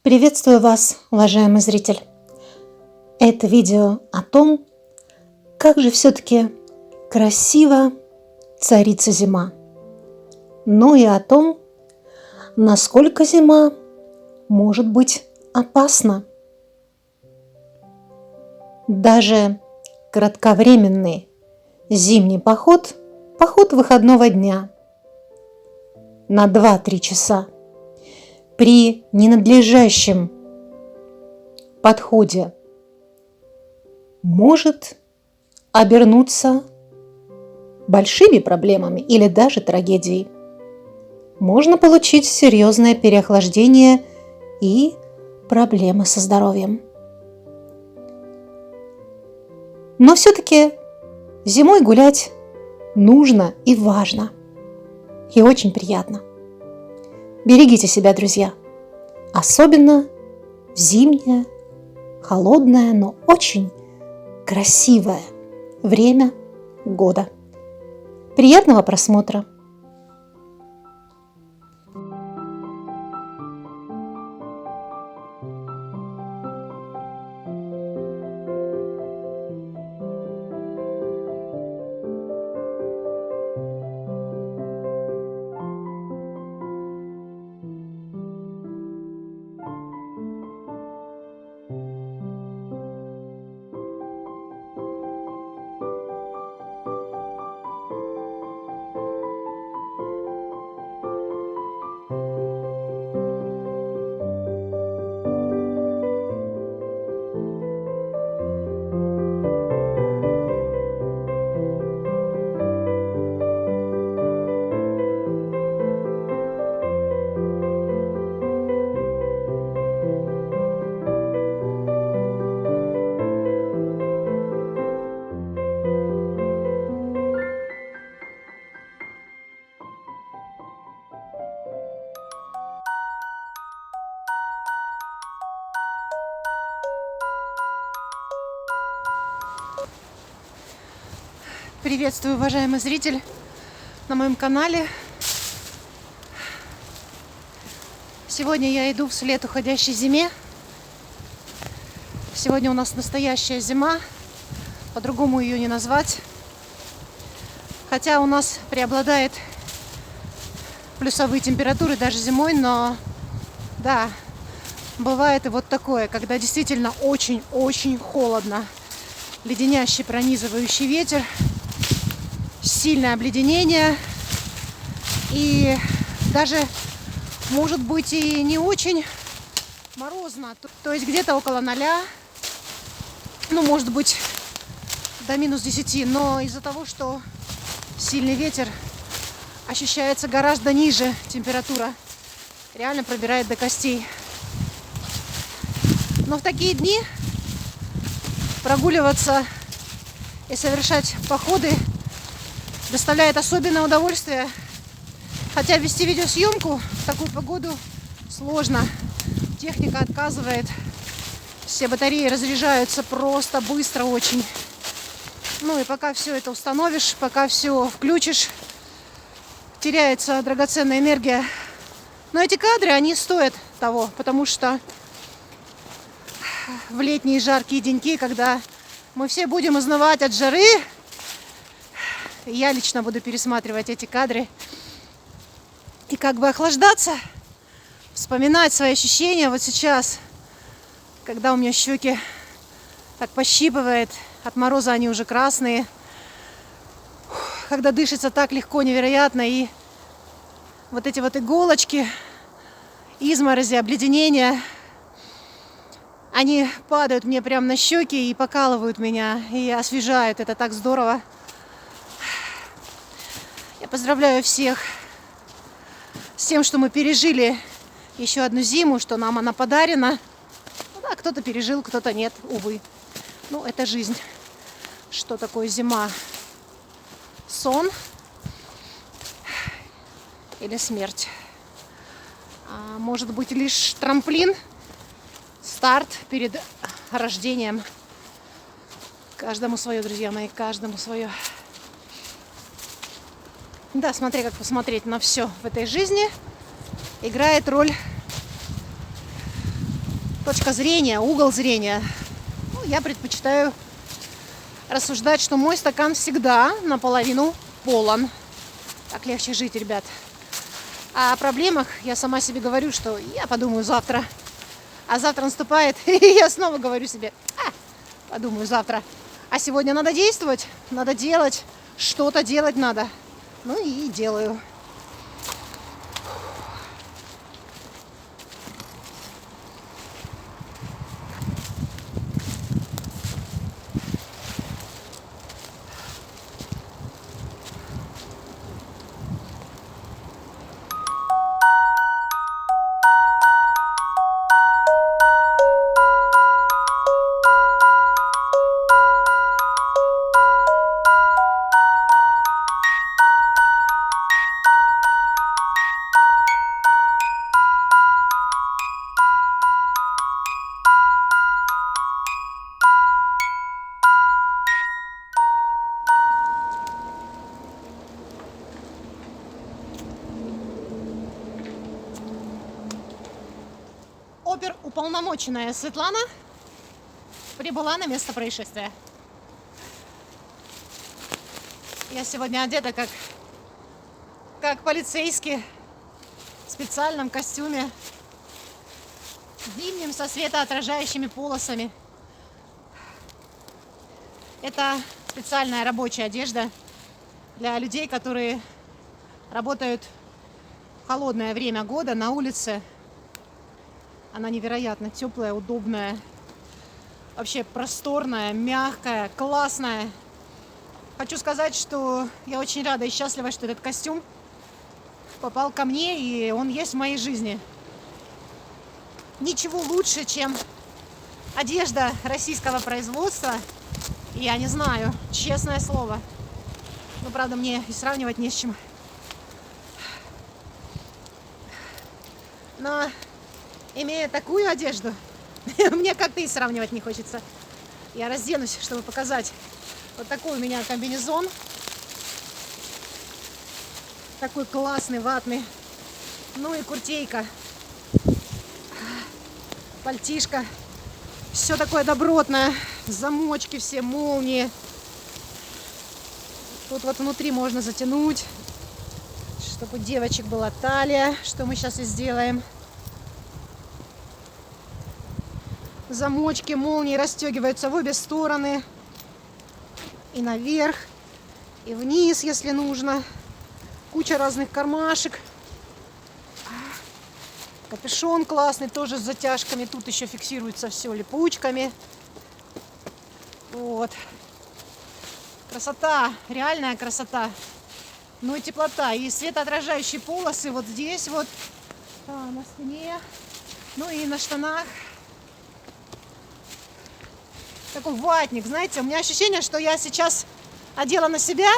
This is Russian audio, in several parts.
Приветствую вас, уважаемый зритель! Это видео о том, как же все-таки красиво царится зима, но и о том, насколько зима может быть опасна. Даже кратковременный зимний поход выходного дня на 2-3 часа при ненадлежащем подходе может обернуться большими проблемами или даже трагедией. Можно получить серьезное переохлаждение и проблемы со здоровьем. Но все-таки зимой гулять нужно и важно, и очень приятно. Берегите себя, друзья, особенно в зимнее, холодное, но очень красивое время года. Приятного просмотра! Приветствую, уважаемый зритель, на моем канале. Сегодня я иду вслед уходящей зиме. Сегодня у нас настоящая зима, по-другому ее не назвать. Хотя у нас преобладает плюсовые температуры даже зимой, но да, бывает и вот такое, когда действительно очень-очень холодно. Леденящий, пронизывающий ветер, сильное обледенение и даже, может быть, и не очень морозно. То есть где-то около 0, ну, может быть, до -10. Но из-за того, что сильный ветер, ощущается гораздо ниже температура. Реально пробирает до костей. Но в такие дни прогуливаться и совершать походы доставляет особенное удовольствие. Хотя вести видеосъемку в такую погоду сложно. Техника отказывает. Все батареи разряжаются просто быстро очень. Ну и пока все это установишь, пока все включишь, теряется драгоценная энергия. Но эти кадры, они стоят того, потому что в летние жаркие деньки, когда мы все будем изнывать от жары, я лично буду пересматривать эти кадры и как бы охлаждаться, вспоминать свои ощущения вот сейчас, когда у меня щеки так пощипывает, от мороза они уже красные, когда дышится так легко, невероятно, и вот эти вот иголочки, изморози, обледенения, они падают мне прямо на щеки и покалывают меня, и освежают. Это так здорово. Я поздравляю всех с тем, что мы пережили еще одну зиму, что нам она подарена. Ну да, кто-то пережил, кто-то нет, увы. Ну, это жизнь. Что такое зима? Сон или смерть? А может быть, лишь трамплин? Старт перед рождением. Каждому свое, друзья мои, каждому свое. Да, смотри, как посмотреть на все в этой жизни. Играет роль точка зрения, угол зрения. Ну, я предпочитаю рассуждать, что мой стакан всегда наполовину полон. Так легче жить, ребят. А о проблемах я сама себе говорю, что я подумаю завтра. А завтра наступает, и я снова говорю себе, подумаю завтра. А сегодня надо действовать, надо делать, что-то делать надо. Ну и делаю. Оперуполномоченная Светлана прибыла на место происшествия. Я сегодня одета как полицейский в специальном костюме, зимним со светоотражающими полосами. Это специальная рабочая одежда для людей, которые работают в холодное время года на улице. Она невероятно теплая, удобная, вообще просторная, мягкая, классная. Хочу сказать, что я очень рада и счастлива, что этот костюм попал ко мне, и он есть в моей жизни. Ничего лучше, чем одежда российского производства, я не знаю, честное слово. Но, правда, мне и сравнивать не с чем. Но имея такую одежду, мне как-то и сравнивать не хочется. Я разденусь, чтобы показать. Вот такой у меня комбинезон. Такой классный, ватный. Ну и куртейка. Пальтишко. Все такое добротное. Замочки все, молнии. Тут вот внутри можно затянуть, чтобы у девочек была талия, что мы сейчас и сделаем. Замочки, молнии расстегиваются в обе стороны. И наверх, и вниз, если нужно. Куча разных кармашек. Капюшон классный, тоже с затяжками. Тут еще фиксируется все липучками. Вот. Красота, реальная красота. Ну и теплота. И светоотражающие полосы вот здесь вот, на спине, ну и на штанах. Такой ватник, знаете, у меня ощущение, что я сейчас одела на себя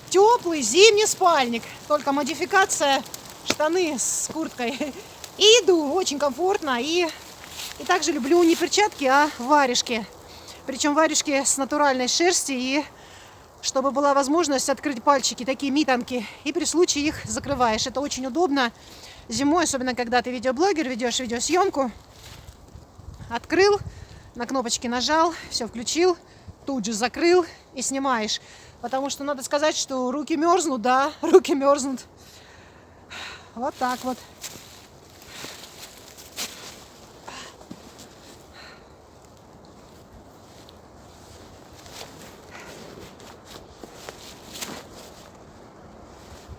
теплый зимний спальник, только модификация, штаны с курткой. И иду очень комфортно, и также люблю не перчатки, а варежки. Причем варежки с натуральной шерсти, и чтобы была возможность открыть пальчики, такие митанки, и при случае их закрываешь. Это очень удобно зимой, особенно когда ты видеоблогер, ведешь видеосъемку. Открыл, на кнопочки нажал, все включил, тут же закрыл и снимаешь. Потому что надо сказать, что руки мерзнут, да, руки мерзнут. Вот так вот.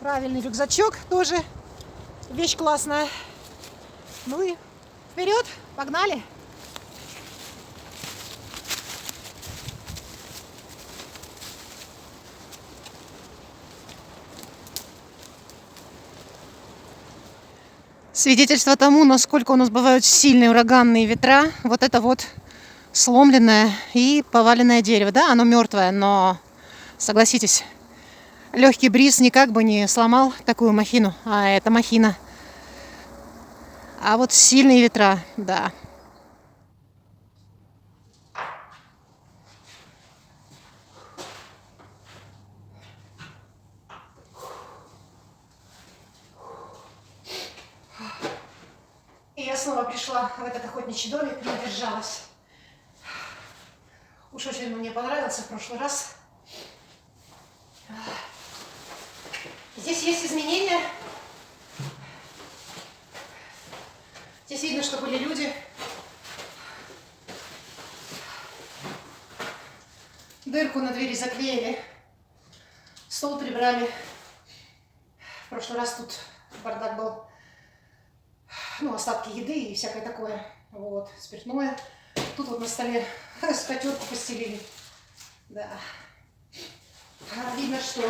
Правильный рюкзачок тоже вещь классная. Ну и вперед, погнали! Свидетельство тому, насколько у нас бывают сильные ураганные ветра, вот это вот сломленное и поваленное дерево. Да, оно мертвое, но согласитесь, легкий бриз никак бы не сломал такую махину, а это махина. А вот сильные ветра, да. И я снова пришла в этот охотничий домик, не удержалась. Уж очень он мне понравился в прошлый раз. Здесь есть изменения. Здесь видно, что были люди. Дырку на двери заклеили. Стол прибрали. В прошлый раз тут бардак был. Ну, остатки еды и всякое такое. Вот, спиртное. Тут вот на столе скатерку постелили. Да. Видно, что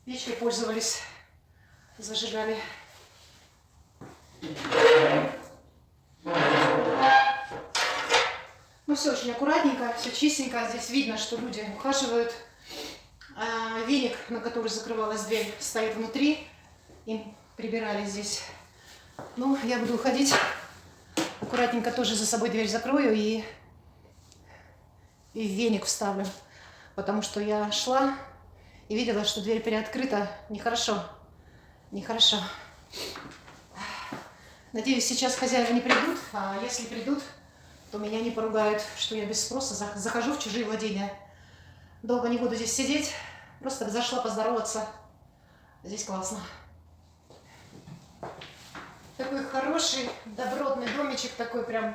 печкой пользовались, зажигали. Ну, все очень аккуратненько, все чистенько. Здесь видно, что люди ухаживают. Веник, на который закрывалась дверь, стоит внутри. Им прибирали здесь. Ну, я буду уходить. Аккуратненько тоже за собой дверь закрою и веник вставлю. Потому что я шла и видела, что дверь приоткрыта. Нехорошо. Нехорошо. Надеюсь, сейчас хозяева не придут. А если придут, то меня не поругают, что я без спроса захожу в чужие владения. Долго не буду здесь сидеть. Просто зашла поздороваться. Здесь классно. Такой хороший, добротный домичек, такой прям.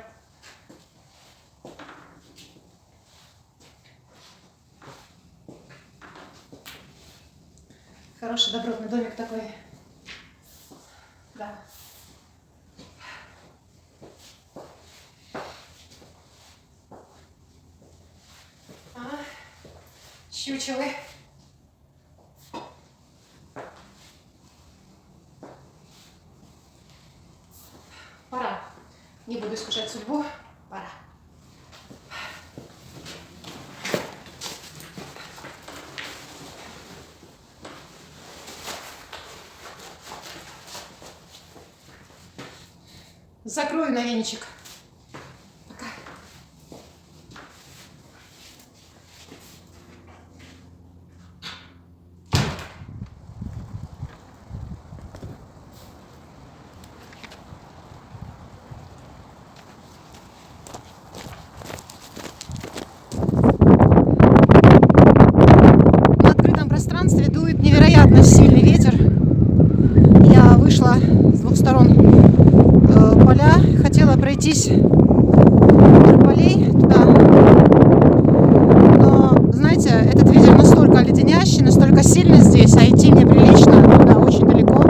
Хороший, добротный домик такой. Да. Чучелы. Пора. Не буду искушать судьбу. Пора. Закрою на веничек. Пока. На открытом пространстве дует невероятно сильный ветер. Я вышла с двух сторон поля, хотела пройтись вдоль полей туда, но, знаете, этот ветер настолько леденящий, настолько сильный здесь, а идти неприлично туда очень далеко,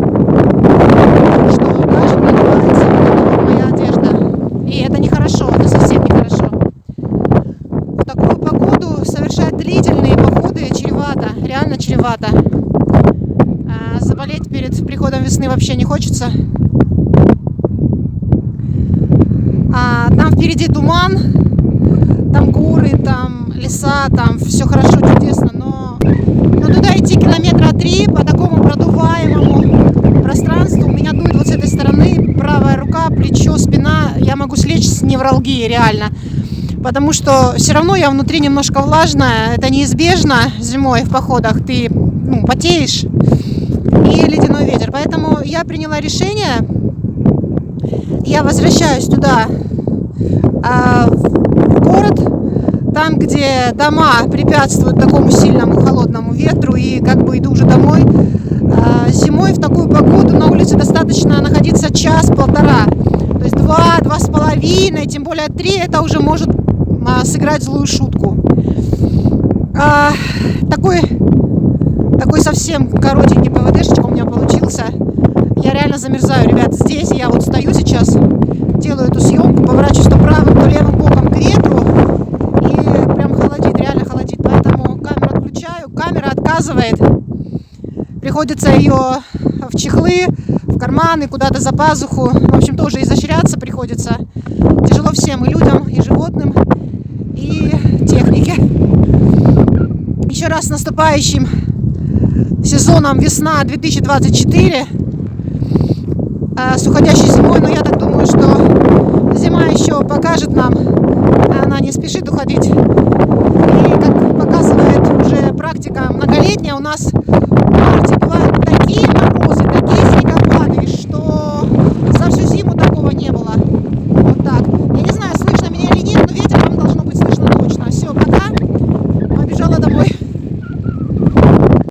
что даже продувается моя одежда. И это нехорошо, это совсем нехорошо. В такую погоду совершать длительные походы чревато, реально чревато. Заболеть перед приходом весны вообще не хочется. Там впереди туман, там горы, там леса, там все хорошо, чудесно, но туда идти километра 3 по такому продуваемому пространству. У меня дует вот с этой стороны, правая рука, плечо, спина, я могу слечь с невралгией реально, потому что все равно я внутри немножко влажная, это неизбежно зимой в походах, ты потеешь и ледяной ветер, поэтому я приняла решение. Я возвращаюсь туда, в город, там, где дома препятствуют такому сильному холодному ветру, и как бы иду уже домой. Зимой в такую погоду на улице достаточно находиться час-полтора, то есть 2-2,5, тем более 3, это уже может сыграть злую шутку. Такой совсем коротенький ПВДшечка у меня получился. Я реально замерзаю, ребят, здесь. Я вот стою сейчас, делаю эту съемку, поворачиваюсь то правым, то левым боком к ветру. И прям холодит, реально холодит. Поэтому камеру отключаю, камера отказывает. Приходится ее в чехлы, в карманы, куда-то за пазуху. В общем, тоже изощряться приходится. Тяжело всем, и людям, и животным, и технике. Еще раз с наступающим сезоном весна 2024. С уходящей зимой, но я так думаю, что зима еще покажет нам, она не спешит уходить. И как показывает уже практика многолетняя, у нас